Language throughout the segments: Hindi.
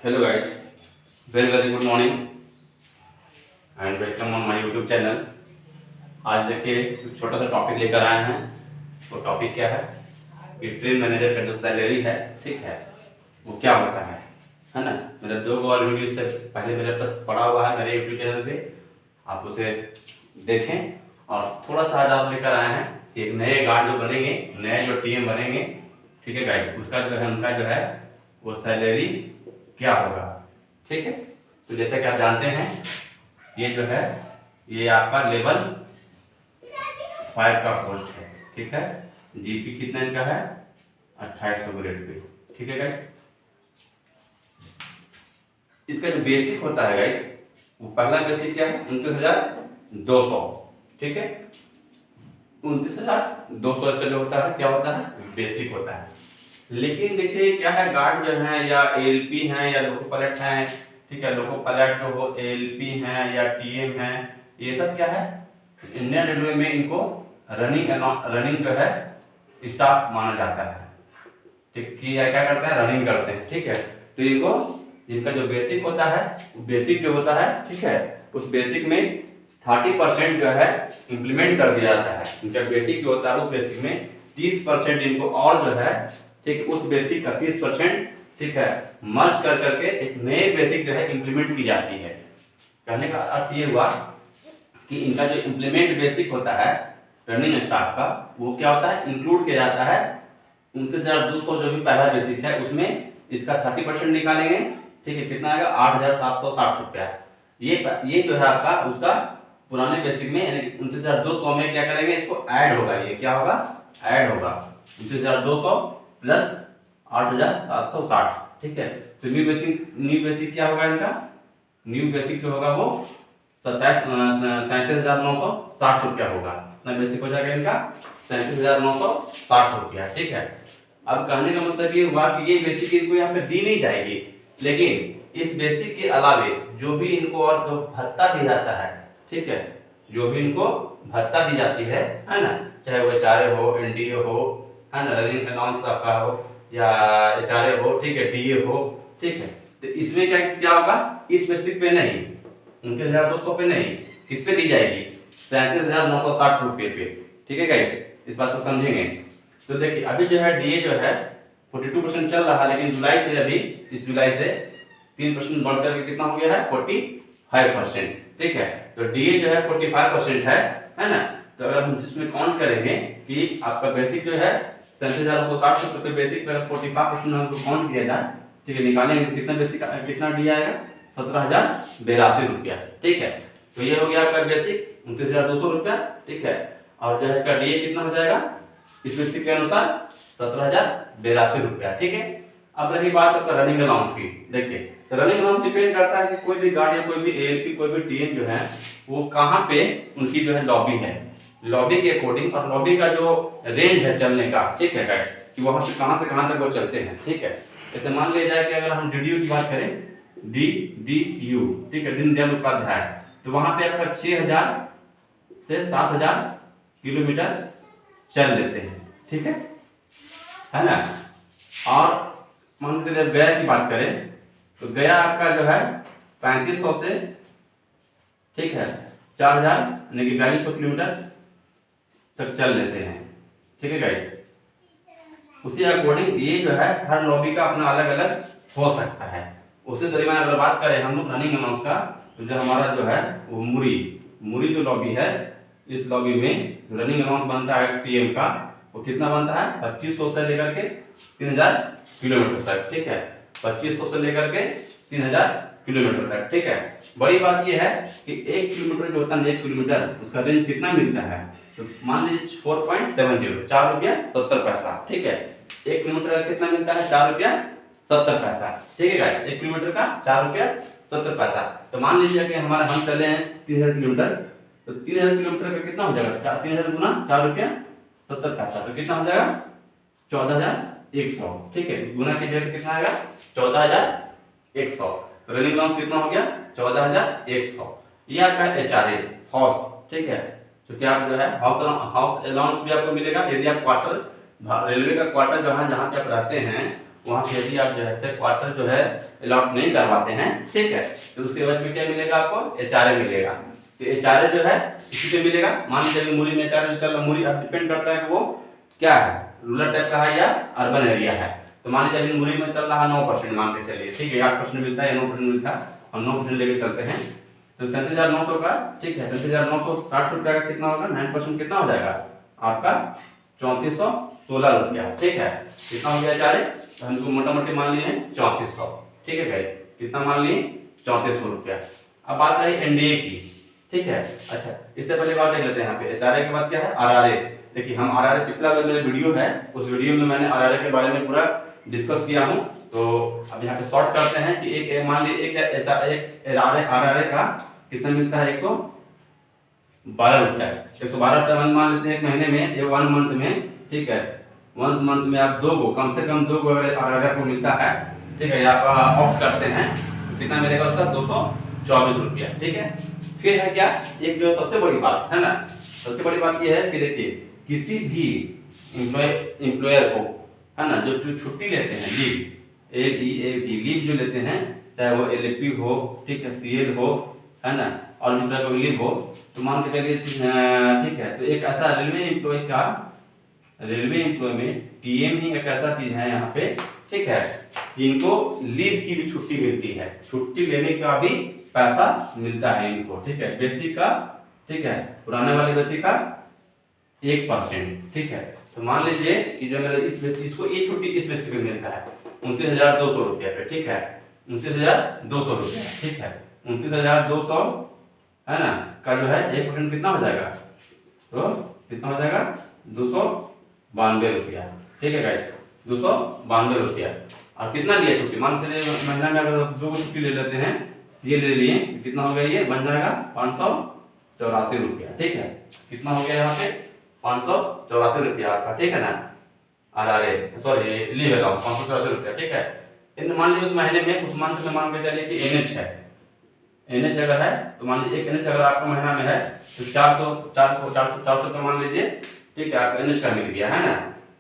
Hello guys, very very good morning and welcome on my YouTube channel. आज देखिए छोटा सा टॉपिक लेकर आए हैं। वो टॉपिक क्या है कि ट्रेन मैनेजर का जो सैलरी है, ठीक है, वो क्या होता है ना। मेरा 2 और वीडियो से पहले मेरे पास पड़ा हुआ है मेरे यूट्यूब चैनल पे, आप उसे देखें। और थोड़ा सा आज आप लेकर आए हैं कि एक नए गार्ड जो बनेंगे, नए जो टीएम बनेंगे, ठीक है गाइस, उसका जो है उनका जो है वो सैलरी क्या होगा, ठीक है। तो जैसा कि आप जानते हैं ये जो है ये आपका लेवल 5 का पोस्ट है, ठीक है। जीपी कितना इनका है 2800 ग्रेड पे, ठीक है गाइस। इसका जो बेसिक होता है गाइस, वो पहला बेसिक क्या है 29,200, ठीक है। 29,200 इसका जो होता है क्या होता है बेसिक होता है। लेकिन देखिए क्या है, गार्ड जो है या एएलपी हैं या लोको पायलट हैं, ठीक है, लोको पायलट जो हो एएलपी हैं या टीएम हैं, ये सब क्या है इंडियन रेलवे में इनको रनिंग जो है स्टाफ माना जाता है, ठीक। कि क्या करते हैं, रनिंग करते हैं, ठीक है। तो इनको इनका जो बेसिक होता है, बेसिक जो होता है, ठीक है, उस बेसिक में 30% जो है इम्प्लीमेंट कर दिया जाता है। इनका बेसिक जो होता है उस बेसिक में 30% इनको और जो है, ठीक, उस बेसिक का 30%, ठीक है, मर्ज कर करके एक नए बेसिक जो है इम्प्लीमेंट की जाती है। कहने का अर्थ ये हुआ कि इनका जो इम्प्लीमेंट बेसिक होता है रनिंग स्टाफ का, वो क्या होता है इंक्लूड किया जाता है 29,200 जो भी पहला बेसिक है उसमें इसका 30% निकालेंगे, ठीक है, कितना आएगा 8,760 रुपया। ये जो है आपका उसका पुराने बेसिक में यानी 29,200 में क्या करेंगे, इसको ऐड होगा, ये क्या होगा ऐड होगा 29,200 प्लस 8,760, ठीक है। तो न्यू बेसिक क्या होगा इनका, न्यू बेसिक जो होगा वो 37,960 रुपया होगा। इतना बेसिक हो जाएगा इनका 37,960 रुपया, ठीक है। अब कहने का मतलब ये हुआ कि ये बेसिक इनको यहाँ पे दी नहीं जाएगी, लेकिन इस बेसिक के अलावे जो भी इनको और जो भत्ता दी जाता है, ठीक है, जो भी इनको भत्ता दी जाती है ना, चाहे वो एचआरए हो, एनडीए हो, है ना, रनिंग अलाउंस आपका हो या एचआरए हो, ठीक है, डीए हो, ठीक है। तो इसमें क्या क्या होगा, इस बेसिक पे नहीं, 29,200 पे नहीं, किस पे दी जाएगी 37,960 रुपये पे, ठीक है गाइस, इस बात को समझेंगे। तो देखिए अभी जो है डीए जो है 42% चल रहा है, लेकिन जुलाई से अभी इस जुलाई से 3% बढ़ करके कितना हो गया है 45%, ठीक है। तो डीए जो है 45% है ना। तो अगर हम इसमें काउंट करेंगे कि आपका बेसिक जो है 37,960 रुपये बेसिक पर 45% हमको काउंट किया जाए, ठीक है, निकालेंगे तो कितना बेसिक कितना डीए आएगा 17,082 रुपया, ठीक है। तो ये हो गया आपका बेसिक 29,200 रुपया, ठीक है। और जो है इसका डीए कितना हो जाएगा इस बेसिक के अनुसार 17,082 रुपया, ठीक है। अब रही बात आपका रनिंग अलाउंस की। देखिए तो रनिंग अलाउंस डिपेंड करता है कि कोई भी गार्ड या कोई भी एएलपी कोई भी टीएम जो है वो कहाँ पे उनकी जो है लॉबी है, लॉबी के अकॉर्डिंग, और लॉबी का जो रेंज है चलने का, ठीक है गाइस, कि वहां से कहां तक वो चलते हैं, ठीक है। जैसे मान लिया जाए कि अगर हम डीडीयू की बात करें, डीडीयू, ठीक है, दीनदयाल उपाध्याय, तो वहां पे आपका 6,000 से 7,000 किलोमीटर चल लेते हैं, ठीक है ना। और मान लीजिए गया की बात करें तो गया आपका जो है 3500 से, ठीक है, 4,000 यानी कि 4200 किलोमीटर तक चल लेते हैं, ठीक है गाइस। उसी अकॉर्डिंग ये जो है हर लॉबी का अपना अलग अलग हो सकता है। उसी तरीके अगर बात करें हम लोग रनिंग अमाउंट का, तो जो हमारा जो है वो मुरी जो लॉबी है, इस लॉबी में रनिंग अमाउंट बनता है टीएम का, वो कितना बनता है 2500 से लेकर के 3,000 किलोमीटर तक, ठीक है, 2500 से लेकर के 3,000 किलोमीटर तक, ठीक है। बड़ी बात यह है कि 1 किलोमीटर जो होता है 1 किलोमीटर उसका रेंज कितना मिलता है, तो मान लीजिए 4.70 4 रुपया 70 पैसा, ठीक है। 1 किलोमीटर का कितना मिलता है 4 रुपया 70 पैसा, ठीक है गाइस, 1 किलोमीटर का 4 रुपया 70 पैसा। तो मान लीजिए कि हम चले हैं 3,000 किलोमीटर, तो 3,000 किलोमीटर का कितना हो जाएगा 3,000 गुना 4 रुपया 70 पैसा, तो कितना हो जाएगा 14,100, ठीक है। गुना की जगह कितना आएगा 14,100। तो रनिंग अलाउंस कितना हो गया 14,100। ये आपका एचआरए हाउस, ठीक है। तो क्या आप जो है हाउस अलाउंस भी आपको मिलेगा यदि आप क्वार्टर रेलवे का क्वार्टर जो है जहाँ पे आप रहते हैं वहाँ पे यदि आप जो है क्वार्टर जो है अलॉट नहीं करवाते हैं, ठीक है, तो उसके बाद में क्या मिलेगा आपको, HRA मिलेगा। तो HRA जो है इसी पे मिलेगा। मान लीजिए मुरी में HRA चल रहा, मुरी अब डिपेंड करता है कि वो क्या है, रूरल टाइप का है या अर्बन एरिया है। तो मान लीजिए अभी मुरी में चल रहा है 9%, मान के चलिए, ठीक है, 8% मिलता है या 9% मिलता है, और 9% लेके चलते हैं। तो 37,900 का, ठीक है, 37,960 रुपया का कितना होगा, 9% कितना हो जाएगा आपका 3416 रुपया, ठीक है। कितना हो गया HRA, तो हम इसको मोटा मोटी मान लिए 3400, ठीक है भाई, कितना मान लिए 3400 रुपया। अब बात रही NDA की, ठीक है। अच्छा, इससे पहले बात देख लेते हैं यहाँ पे HRA के बाद क्या है, RRA। देखिए हम RRA, पिछला जो मेरा वीडियो है उस वीडियो में मैंने RRA के बारे में पूरा डिस्कस किया हूँ। तो अब यहाँ पे शॉर्ट करते हैं कि एक मान लीजिए एक RRA का कितना मिलता है, 112 रुपया, 112 रुपया मान लेते हैं एक महीने में, ये 1 मंथ में, ठीक है। 1 मंथ में आप कम से कम 2 अगर RRA को मिलता है, ठीक है, आप ऑप्ट करते हैं तो कितना मिलेगा उसका 224 रुपया, ठीक है। फिर है क्या, एक जो सबसे बड़ी बात है ना, सबसे बड़ी बात ये है कि देखिए किसी भी एम्प्लॉयर को, है ना, जो छुट्टी लेते हैं, लीव जो लेते हैं, चाहे वो LLP हो, ठीक है, CL हो, है ना, और दूसरा कोई लीव हो, तो मान के चलिए, ठीक है। तो एक ऐसा रेलवे एम्प्लॉय में TM ही एक ऐसा चीज है यहाँ पे, ठीक है, इनको लीव की भी छुट्टी मिलती है, छुट्टी लेने का भी पैसा मिलता है इनको, ठीक है, बेसिक का, ठीक है, पुराने वाले बेसिक का 1%, ठीक है। तो मान लीजिए कि जो मेरा इसको ये छुट्टी इस बेसिक पे मिलता है 29,200 रुपया पे, ठीक है, 29,200 रुपया, ठीक है, 29,200, है ना, का जो है 1% कितना हो जाएगा, तो कितना हो जाएगा 292 रुपया, ठीक है गाइस, 292 रुपया। और कितना लिया छुट्टी, मान चलिए महीना में अगर 2 छुट्टी ले लेते हैं, ये ले लिए, कितना हो गया, ये बन जाएगा 584 रुपया, ठीक है। कितना हो गया यहाँ पे 584 रुपया आपका, ठीक है ना, RRA सॉरी लीव अलाउंस 584 रुपया, ठीक है। इन मान लीजिए उस महीने में, उस मंथ में मान के चलिए कि NH है, NH अगर है तो मान लीजिए एक NH अगर आपका महीना में है तो 400 रुपये मान लीजिए, ठीक है, आपका NH का मिल गया, है ना।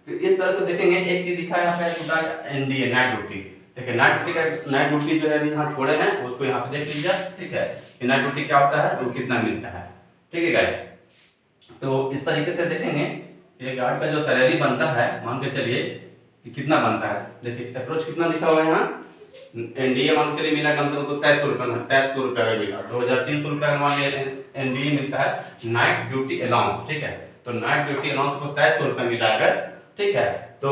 तो इस तरह से देखेंगे, एक चीज दिखा यहाँ पे छोटा NDA नाइट ड्यूटी, देखिए नाइट ड्यूटी जो है अभी यहाँ छोड़े हैं उसको यहाँ पे देख लीजिए, ठीक है, कि नाइट ड्यूटी क्या होता है, तो कितना मिलता है, ठीक है गाइस। तो इस तरीके से देखेंगे कि गार्ड का जो सैलरी बनता है, मान के चलिए कि कितना बनता है, देखिए अप्रोच कितना लिखा हुआ है यहाँ, NDA मान के चलिए मिला कम से कम 2300 रुपया का मिला, 2,300 रुपया मान लिया NDA मिलता है नाइट ड्यूटी अलाउंस, ठीक है। तो नाइट ड्यूटी अलाउंस को 2300 रुपया मिला अगर, ठीक है, तो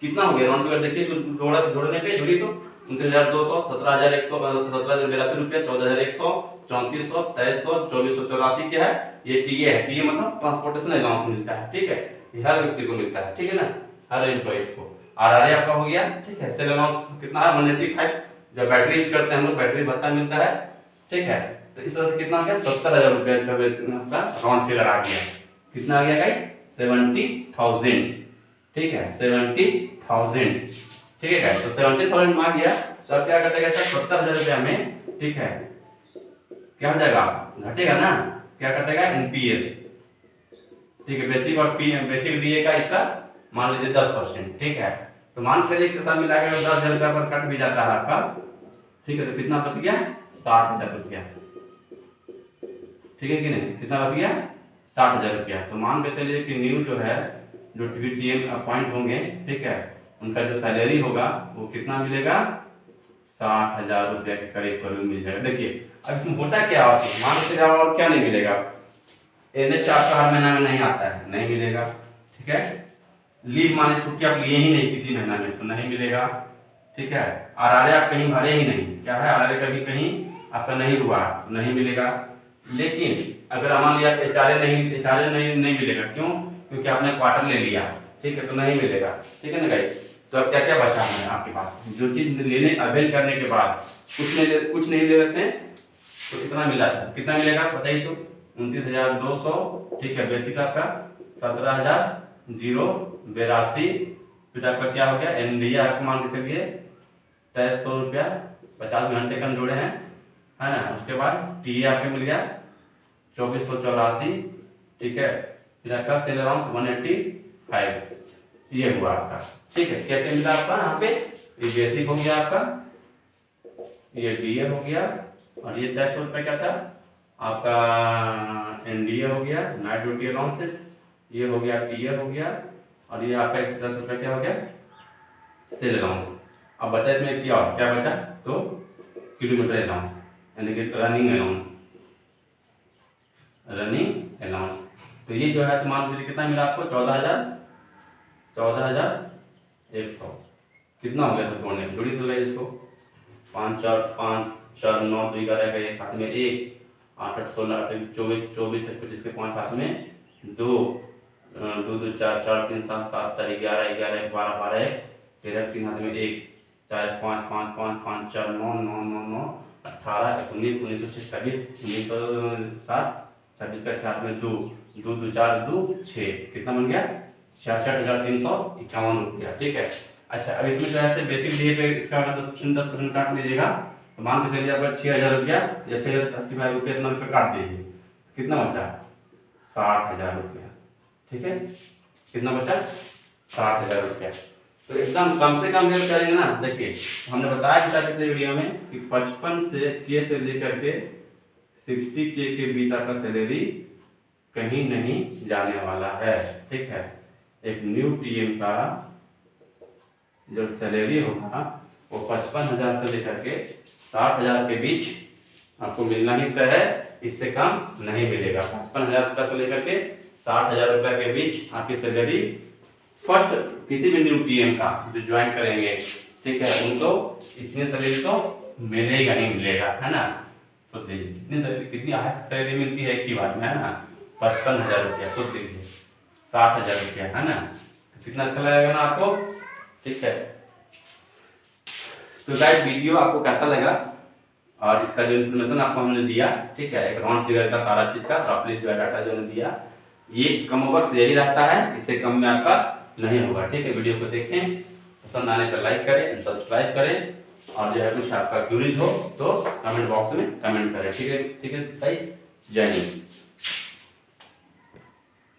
कितना हो गया, राउंड फिगर देखिए, जोड़ने पे जोड़ी तो 29,200, 17,100, 17,082 रुपया, 14,100, 3400, 2300, 2484 क्या है, ये टीए है, टीए मतलब ट्रांसपोर्टेशन अलाउंस मिलता है, ठीक है, ये हर व्यक्ति को मिलता है, ठीक है ना, हर एम्प्लॉय को। RRA आपका हो गया, ठीक है। सेल अलाउंस कितना है 185, जब बैटरी यूज करते हैं हम लोग बैटरी भत्ता मिलता है, ठीक है। तो इस तरह से कितना हो गया 70,000 रुपया का राउंड फिगर आ गया, कितना आ गया गाइस 70,000, ठीक है, 70,000, ठीक है गाइस। तो 70,000 में आ गया, तो अब क्या कटेगा सर 70,000 रुपया में, ठीक है, क्या हो जाएगा, घटेगा ना, क्या कटेगा NPS, ठीक है, बेसिक और बेसिक DA का इसका मान लीजिए 10%, ठीक है। तो मान करिए इसके साथ मिला के 10,000 रुपया पर कट भी जाता है आपका, ठीक है। तो कितना बच गया 60,000 रुपया, ठीक है कि नहीं, कितना बच गया 60,000 रुपया। तो मान के चलिए कि न्यू जो है जो TM अपॉइंट होंगे, ठीक है, उनका जो सैलरी होगा वो कितना मिलेगा 60,000 रुपया के करीब मिल जाएगा। देखिए अब इसमें होता क्या होता है, मान के जाओ और क्या नहीं मिलेगा, NH आपका हर महीना में नहीं आता है, नहीं मिलेगा, ठीक है। लीव माने छुट्टी आप लिए ही नहीं किसी महीना में तो नहीं मिलेगा, ठीक है। RRA आप कहीं भरे ही नहीं, क्या है RRA कभी कहीं आपका नहीं हुआ तो नहीं मिलेगा। लेकिन अगर मान लिया HRA नहीं मिलेगा, क्यों, क्योंकि आपने क्वार्टर ले लिया, ठीक है, तो नहीं मिलेगा, ठीक है ना गाइस। तो अब क्या क्या बचा है आपके पास, जो चीज लेने अवेल करने के बाद कुछ नहीं दे देते तो कितना मिला था, कितना मिलेगा बताइए तो 29,200, ठीक है, बेसिक आपका 17,082, फिर आपका क्या हो गया NDA आपको मान के चलिए 2300 रुपया, 50 घंटे कम जोड़े हैं, है ना। उसके बाद टीए आपको मिल गया 2484, ठीक है। फिर आपका सेल अलाउंस 185, ये हुआ आपका, ठीक है। कैसे मिला आपका यहाँ पे, ये बेसिक हो गया आपका, ये डीए हो गया, और ये 10 रुपये क्या था आपका एनडीए हो गया, नाइट ड्यूटी अलाउंस, ये हो गया टीए हो गया, और ये आपका 110 रुपये क्या हो गया सेल अलाउंस। अब बचा इसमें एक और क्या बचा, तो किलोमीटर अलाउंस यानी कि रनिंग अलाउंस, रनिंग अलाउंस। तो ये जो है मान लीजिए कितना मिला आपको 14,100। कितना हो गया सब जोड़ने में, जोड़ी तो गए इसको 5 4 5 4 9 2 11 गए हाथ में 1 8 8 16 28 24 24 25 के 5 हाथ में 2 2 2 4 4 3 7 7 4 11 11 12 12 13 3 हाथ में 1 4 5 5 5 5 4 9 9 9 9 18 19 19 26 26 7 26 का हाथ में 2 2 2 4 2 6 कितना बन गया 66,351 रुपया, ठीक है। अच्छा अब इसमें जो है बेसिक डीए पे इसका 10% काट लीजिएगा, तो मान के चलिए आपका 6,000 रुपया या 6,035 रुपये इतना रुपये काट दीजिए, कितना बचा 60,000 रुपया, ठीक है। कितना बचा 60,000 रुपया। तो एकदम कम से कम रेट करेंगे ना, देखिए हमने बताया कि पिछले वीडियो में कि 55 से लेकर के 60K के बीच आपका सैलरी कहीं नहीं जाने वाला है, ठीक है। एक न्यू टीएम का जो सैलरी होगा वो 55,000 से लेकर के 60,000 के बीच आपको मिलना ही तय है, इससे कम नहीं मिलेगा। 55,000 रुपये से लेकर के 60,000 रुपये के बीच आपकी सैलरी फर्स्ट किसी भी न्यू टीएम का जो ज्वाइन करेंगे, ठीक है, उनको इतनी सैलरी तो मिलेगा ही मिलेगा, है ना। तो कितनी सैलरी, कितनी सैलरी मिलती है एक ही बार में, है ना 55,000 रुपया, सोच लीजिए 60,000 रुपया, है ना। तो कितना अच्छा लगेगा ना आपको, ठीक है। तो गाइस वीडियो आपको कैसा लगा और इसका जो इन्फॉर्मेशन आपको हमने दिया, ठीक है, एक राउंड फिगर का सारा चीज का रफली जो डाटा जो हमने दिया, ये कम ओवर यही रहता है, इससे कम में आपका नहीं होगा, ठीक है। वीडियो को देखें, पसंद आने पर लाइक करें, सब्सक्राइब करें, और जो है कुछ आपका क्यूरीज हो तो कमेंट बॉक्स में कमेंट करें, ठीक है गाइस। जय हिंद।